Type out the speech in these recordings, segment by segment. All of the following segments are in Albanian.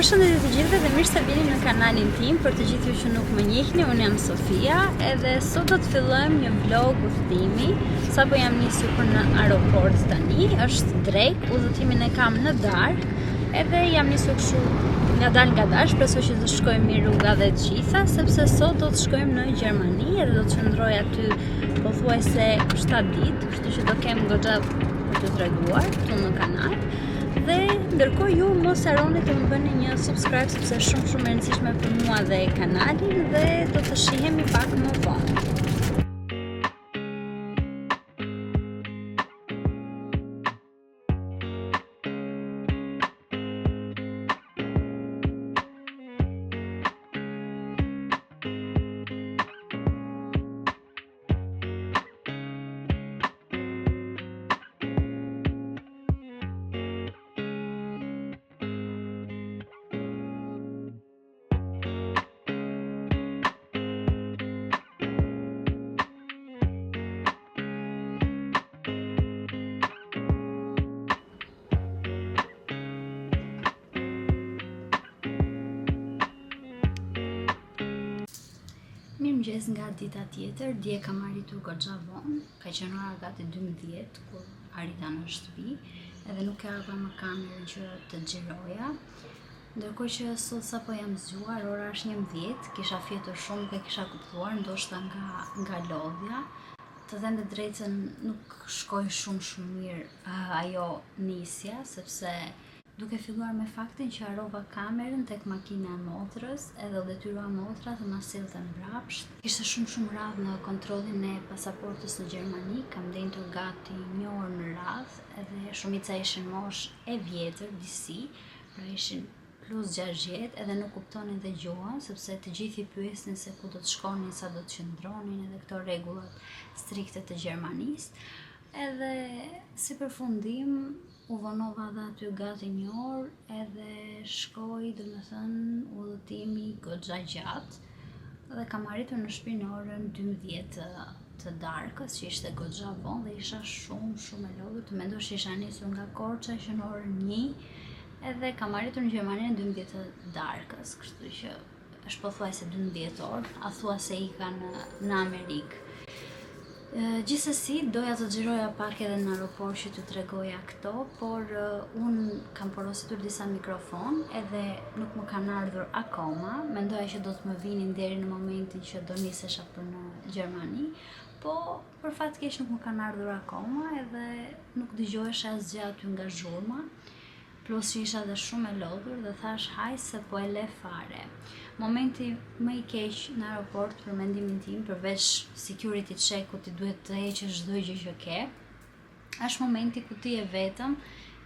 Përshëndetje të gjithëve dhe mirë se vini në kanalin tim. Për të gjithë ju që nuk më njihni, unë jam Sofia edhe sot do të fillojmë një vlog udhëtimi. Sapo jam nisur për në aeroport tani, është drek, udhëtimin e kam në darkë, edhe jam nisur kështu ngadalë, shpresoj që të shkojmë mirë rruga dhe të gjitha, sepse sot do të shkojmë në Gjermani edhe do të qëndroj aty pothuajse 7 ditë, kështu që do kem goxha për të treguar këtu në kanal. Dhe ndërkohë ju mos harroni të më bëni një subscribe sepse është shumë e rëndësishme për mua dhe kanalin dhe do të shihemi pak më vonë. Mirëmëngjes nga dita tjetër, dje kam arritur goxha vonë, ka qenë ora gati 12 kur arrita në shtëpi, edhe nuk e ardha më kamerën që të xhiroja. Ndërkohë që sot sapo jam zgjuar, ora është 11, kisha fjetur shumë, nuk e kisha kuptuar, ndoshta nga lodhja. Të them të drejtën nuk shkoi shumë mirë ajo nisja, sepse duke filluar me faktin që harrova kamerën tek makina e motrës, edhe u detyrua motra të ma sillte mbrapsht. Ishte shumë radhë në kontrollin e pasaportës në Gjermani, kam dendur gati 1 orë në radhë, edhe shumica ishin moshë e vjetër, disi, pra ishin plus 60, edhe nuk kuptonin dhe gjuhën, sepse të gjithë i pyesnin se ku do të shkonin, sa do të qëndronin, edhe këto rregullat strikte të Gjermanisë. Edhe si përfundim u vonova dhe aty gati 1 orë edhe shkoi, domethënë udhëtimi goxha gjatë dhe kam arritur në shtëpi në orën 12 të darkës, që ishte goxha vonë dhe isha shumë e lodhur. Të mendosh që isha nisur nga Korça që në orën 1 edhe kam arritur në Gjermani në 12 të darkës, kështu që është pothuajse 12 orë, a thua se ika në Amerikë. Gjithsesi, doja të xhiroja pak edhe në aeroport që t'ju tregoja këto, por unë kam porositur disa mikrofon edhe nuk më kanë ardhur akoma. Mendoja që do të më vinin deri në momentin që do nisesha për në Gjermani, po për fat keq nuk më kanë ardhur akoma edhe nuk dëgjohesha asgjë aty nga zhurma. Plus që isha dhe shumë e lodhur dhe thash haj se po e le fare. Momenti më i keq në aeroport për mendimin tim, përveç security check-ut i duhet të heqësh çdo gjë që ke, është momenti ku ti je vetëm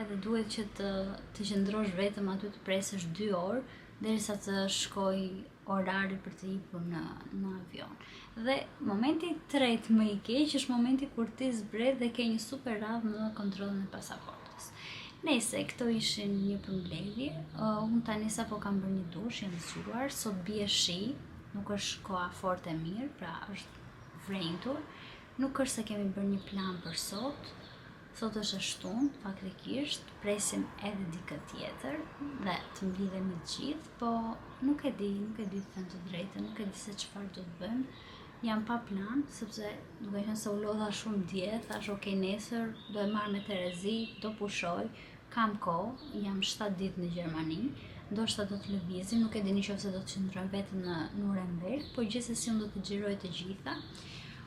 edhe duhet që të qëndrosh vetëm aty të presësh 2 orë derisa të shkojë orari për të hipur në avion. Dhe momenti i tretë më i keq është momenti kur ti zbret dhe ke një super radhë në kontrollin e pasaportës. Nëse këto ishin një përmbledhje, unë tani sapo kam bërë një dush, jam zgjuar, sot bie shi, nuk është koha fort e mirë, pra është vrentur, nuk është se kemi bërë një plan për sot është e shtunë, faktikisht, presim edhe dikë tjetër dhe të mblidhemi të gjithë, po nuk e di të them të drejtën, nuk e di se çfarë do të bëjmë. Jam pa plan, sepse duke qenë se u lodha shumë dje, thash ok, nesër do e marr me Terezi, do pushoj, kam kohë, jam 7 ditë në Gjermani, ndoshta do të lëvizim, nuk e di nëse do të qëndrojmë vetëm në Nuremberg, po gjithsesi unë do të xhiroj të gjitha.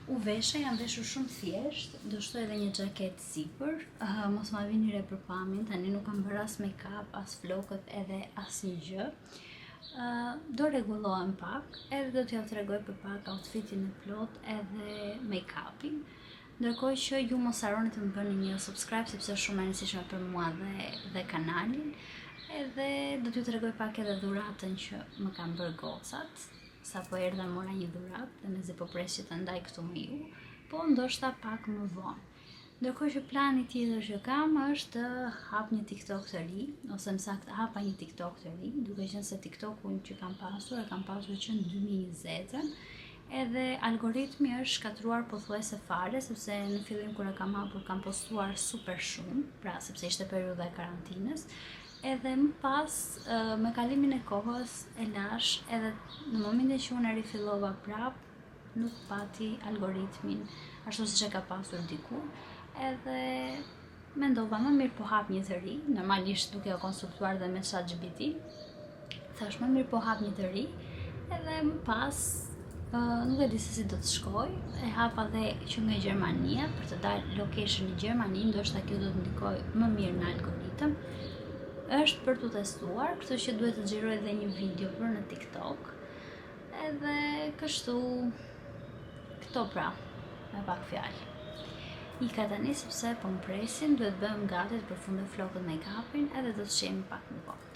U vesha, jam veshur shumë thjesht, do shtoj edhe një xhaketë sipër, mos ma vini re për pamjen, tani nuk kam bërë as make-up, as flokët edhe asnjë gjë. Do rregullohem pak, edhe do t'ja tregoj për pak outfitin e plot edhe make-upin. Ndërkohë që ju mos harroni të më bëni një subscribe sepse është shumë e rëndësishme për mua dhe kanalin. Edhe do t'ju tregoj pak edhe dhuratën që më kanë bërë gocat. Sapo erdha mora një dhuratë dhe mezi po pres që ta ndaj këtu me ju, po ndoshta pak më vonë. Ndërkohë që plani tjetër që kam është të hap një TikTok të ri, ose më saktë hapa një TikTok të ri, duke qenë se TikTokun që kam pasur që në 2020, edhe algoritmi është shkatruar pothuajse fare, sepse në fillim kur e kam hapur kam postuar super shumë, pra sepse ishte periudha e karantinës, edhe më pas me kalimin e kohës e lash edhe në momentin që unë e rifillova prap nuk pati algoritmin ashtu siç e ka pasur diku, edhe mendova më mirë po hap një të ri, normalisht duke u konsultuar dhe me ChatGPT. Thash më mirë po hap një të ri, edhe më pas nuk e di se si do të shkoj, e hapa dhe që nga Gjermania për të dalë location në Gjermani, ndoshta kjo do të ndikoj më mirë në algoritëm. Është për të testuar, kështu që duhet të xhiroj edhe një video për në TikTok. Edhe kështu këto pra, me pak fjalë. Ika tani sepse po më presin, duhet bëhem gati të përfundoj flokët make-upin edhe do të shihemi pak më vonë.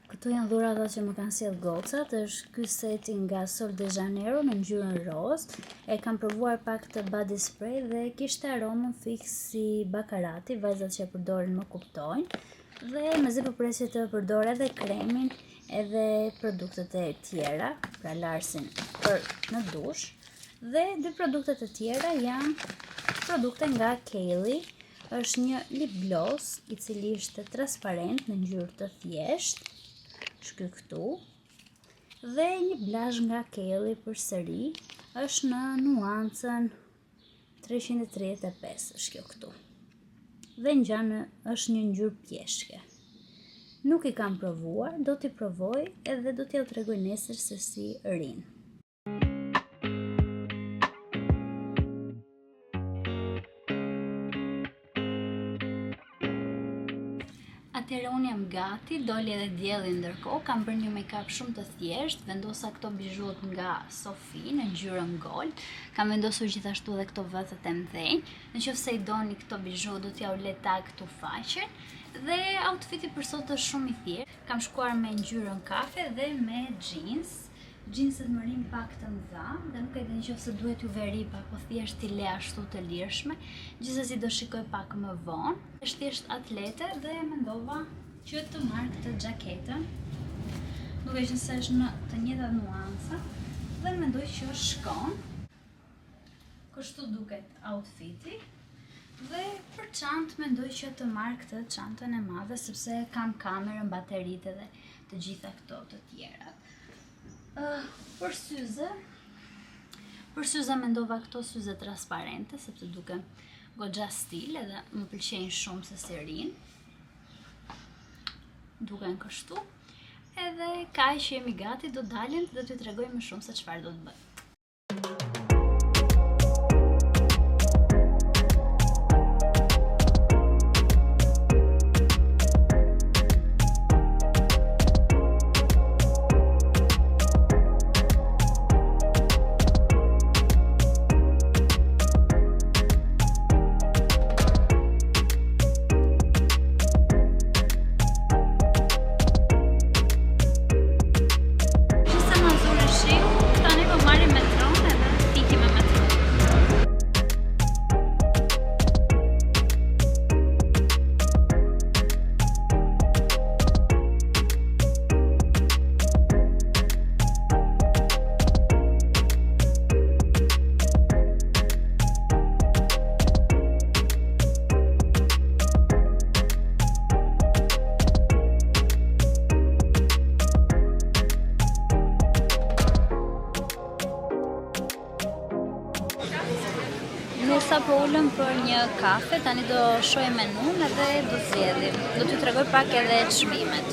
Këtu janë dhurata që më kanë sjell gocat, është ky seti nga Sol de Janeiro në ngjyrën roz. E kam provuar pak të body spray dhe kishte aromën fiks si bakarati, vajzat që e përdorin më kuptojnë. Dhe mezi po presi të përdor edhe kremin edhe produktet e tjera, pra Larsin për në dush. Dhe dy produktet e tjera janë produkte nga Kylie. Është një lip gloss i cili ishte transparent në ngjyrë të thjeshtë. Shky këtu, dhe një blazh nga Kylie përsëri, është në nuancën 335, është kjo këtu. Dhe ngjanë është një ngjyrë pjeshke. Nuk i kam provuar, do t'i provoj edhe do t'ja tregoj nesër se si rinë. Atëherë unë jam gati, doli edhe dielli ndërkohë, kam bërë një make-up shumë të thjeshtë, vendosa këto bijut nga Sophie në ngjyrën gold, kam vendosur gjithashtu edhe këto vëthët e mdhenj, nëse i doni këto bijut do t'ja u le tag këtu faqen, dhe outfiti për sot është shumë i thjeshtë, kam shkuar me ngjyrën kafe dhe me jeans. Jeanset më rin pak të mëdha dhe nuk e di nëse duhet ju veri pak, po thjesht t'i le ashtu të lirshme. Gjithsesi do shikoj pak më vonë. Është thjesht atlete dhe mendova që të marr këtë xhaketën. Duke qenë se është në të njëjtat nuanca dhe mendoj që shkon. Kështu duket outfiti. Dhe për çantë mendoj që të marr këtë çantën e madhe sepse kam kamerën, bateritë dhe të gjitha këto të tjerat. Për syze mendova këto syze transparente sepse duken goxha stil edhe më pëlqejnë shumë se si rinë. Duken kështu. Edhe kaq që jemi gati, do dalim dhe t'ju tregoj më shumë se çfarë do të bëj. Sa po ulëm për një kafe, tani do shohim menun edhe do zgjedhim. Do t'ju tregoj pak edhe çmimet.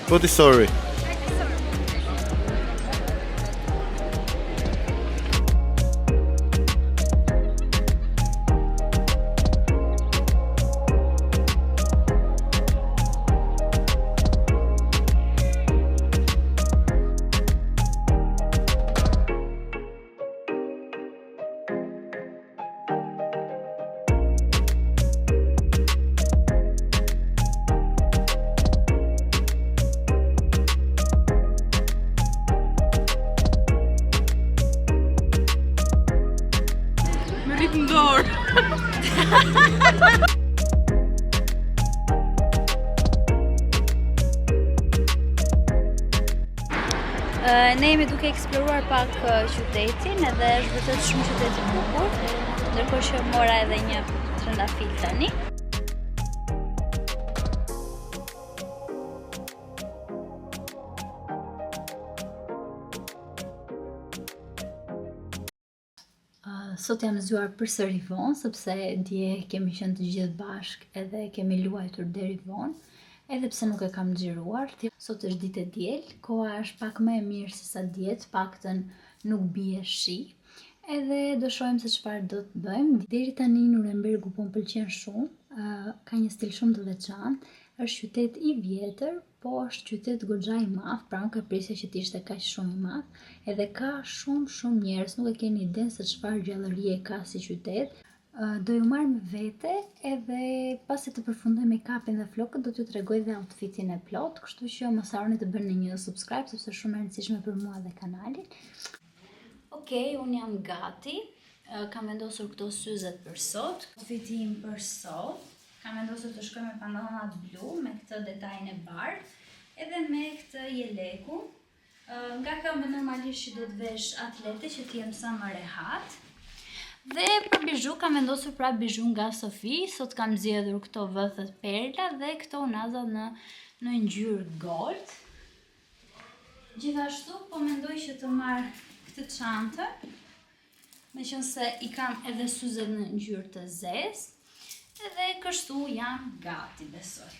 What is sorry? Ne jemi duke eksploruar pak qytetin edhe është vërtet shumë qytet i bukur, ndërkohë që mora edhe një trëndafil tani. Sot jam zgjuar përsëri vonë, sepse dje kemi qenë të gjithë bashkë edhe kemi luajtur deri vonë, edhe pse nuk e kam xhiruar. Sot është ditë e diel, koha është pak më e mirë se sa djetë, paktën nuk bie shi. Edhe do shohim se çfarë do të bëjmë. Deri tani Nurembergu po më pëlqen shumë, ka një stil shumë të veçantë. Është qytet i vjetër, po është qytet goxha i madh, pra nuk e prisja që të ishte kaq shumë i madh, edhe ka shumë njerëz, nuk e keni idenë se çfarë gjallërie ka si qytet. Do ju marr me vete edhe pasi të përfundoj make-upin dhe flokët do t'ju tregoj dhe outfitin e plot, kështu që mos harroni të bëni një subscribe sepse është shumë e rëndësishme për mua dhe kanalin. Okej, unë jam gati. Kam vendosur këto syzet për sot. Outfiti im për sot. Kam vendosur të shkoj me pantallonat blu, me këtë detajin e bardhë, edhe me këtë jelekun. Nga kam normalisht që do të vesh atlete që t'jem sa më rehat. Dhe për bizhu kam vendosur pra bizhu nga Sofi. Sot kam zgjedhur këto vëthët perla dhe këto unazat në ngjyrë gold. Gjithashtu po mendoj që të marr këtë çantë, meqense i kam edhe syzet në ngjyrë të zezë. Edhe kështu jam gati, besoj.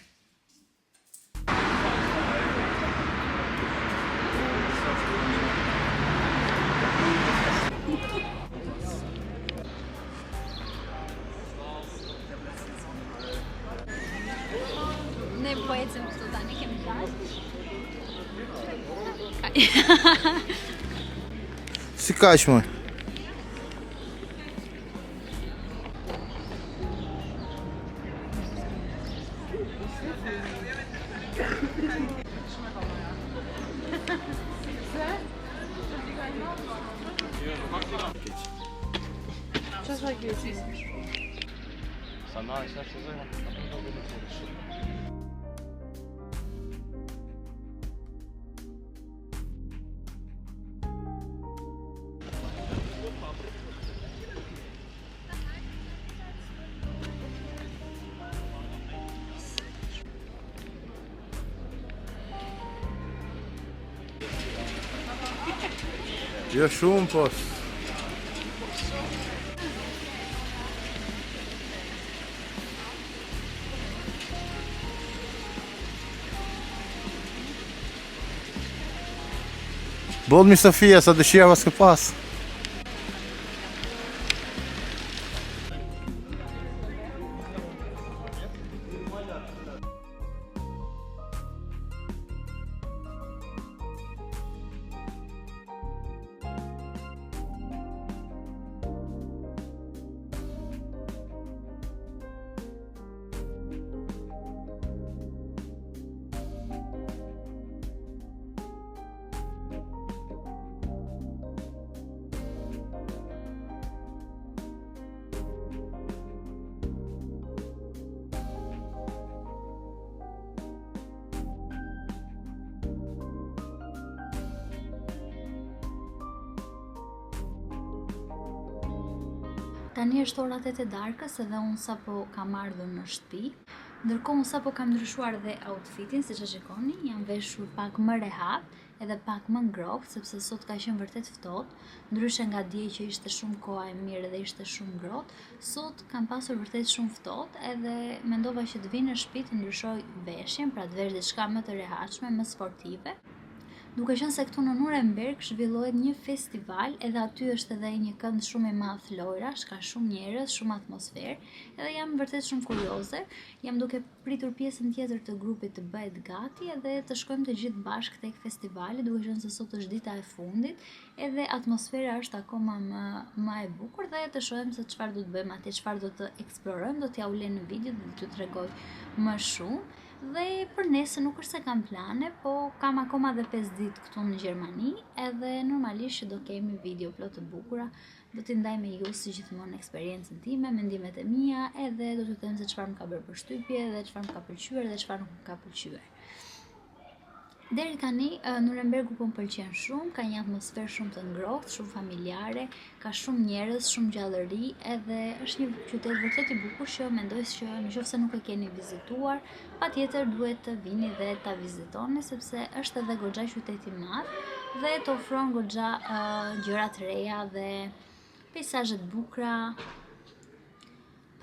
Ne po ecim këtu tani, kemi qenë. Si kaq më? Çfarë gjësi? Sana işler çözer. Jo shumë pos. Boll mi Sofia, sa dëshira vas ke pas. Tani është ora 8 e darkës edhe unë sapo kam ardhur në shtëpi. Ndërkohë unë sapo kam ndryshuar dhe outfitin, siç e shikoni, jam veshur pak më rehat edhe pak më ngrohtë sepse sot ka qenë vërtet ftohtë, ndryshe nga dje që ishte shumë koha e mirë dhe ishte shumë ngrohtë. Sot kam pasur vërtet shumë ftohtë edhe mendova që të vi në shtëpi të ndryshoj veshjen, pra të vesh diçka më të rehatshme, më sportive. Duke qenë se këtu në Nuremberg zhvillohet një festival, edhe aty është edhe një kënd shumë i madh lojrash, ka shumë njerëz, shumë atmosferë, edhe jam vërtet shumë kurioze. Jam duke pritur pjesën tjetër të grupit të bëhet gati edhe të shkojmë të gjithë bashkë tek festivali, duke qenë se sot është dita e fundit, edhe atmosfera është akoma më e bukur dhe të shohim se çfarë do të bëjmë atje, çfarë do të eksplorojmë, do t'ja ulej në video dhe t'ju tregoj më shumë. Dhe për nesër nuk është se kam plane, po kam akoma dhe 5 ditë këtu në Gjermani, edhe normalisht që do kemi video plot të bukura, do t'i ndaj me ju si gjithmonë eksperiencën time, mendimet e mia, edhe do t'ju them se çfarë më ka bërë përshtypje, dhe çfarë më ka pëlqyer dhe çfarë nuk më ka pëlqyer. Deri tani, Nurembergu po më pëlqen shumë, ka një atmosferë shumë të ngrohtë, shumë familjare, ka shumë njerëz, shumë gjallëri, edhe është një qytet vërtet i bukur që mendoj që nëse nuk e keni vizituar, patjetër duhet të vini dhe ta vizitoni sepse është edhe goxha qytet i madh dhe të ofron goxha gjëra të reja dhe peizazhe të bukura,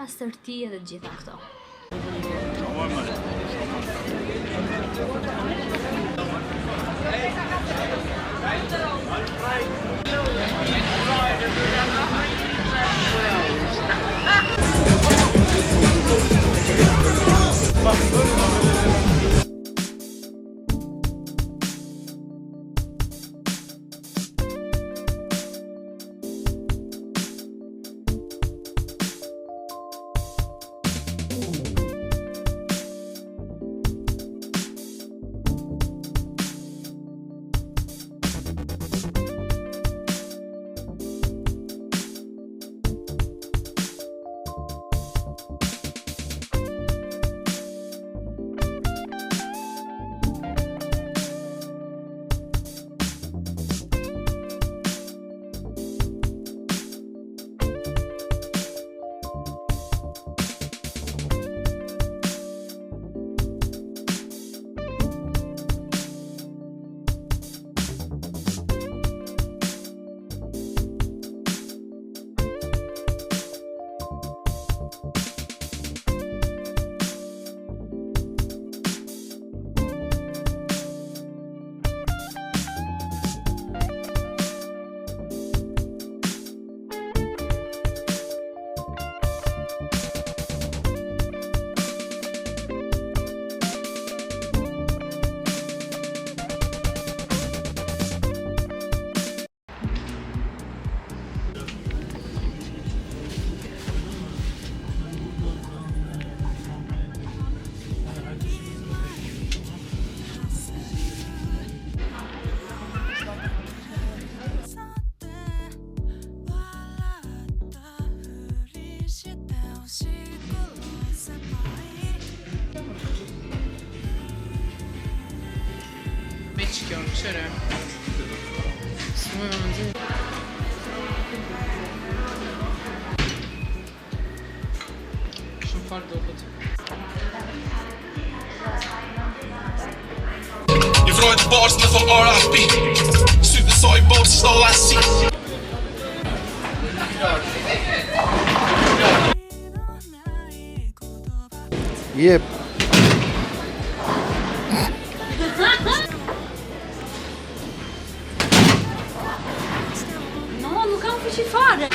pastërti edhe të gjitha këto. Çıkıyorum dışarı. Şu farklı okut. You've ride the bars, nothing R.I.P. Suicide boats is all I see. Jep. No, nuk kam fuqi fare.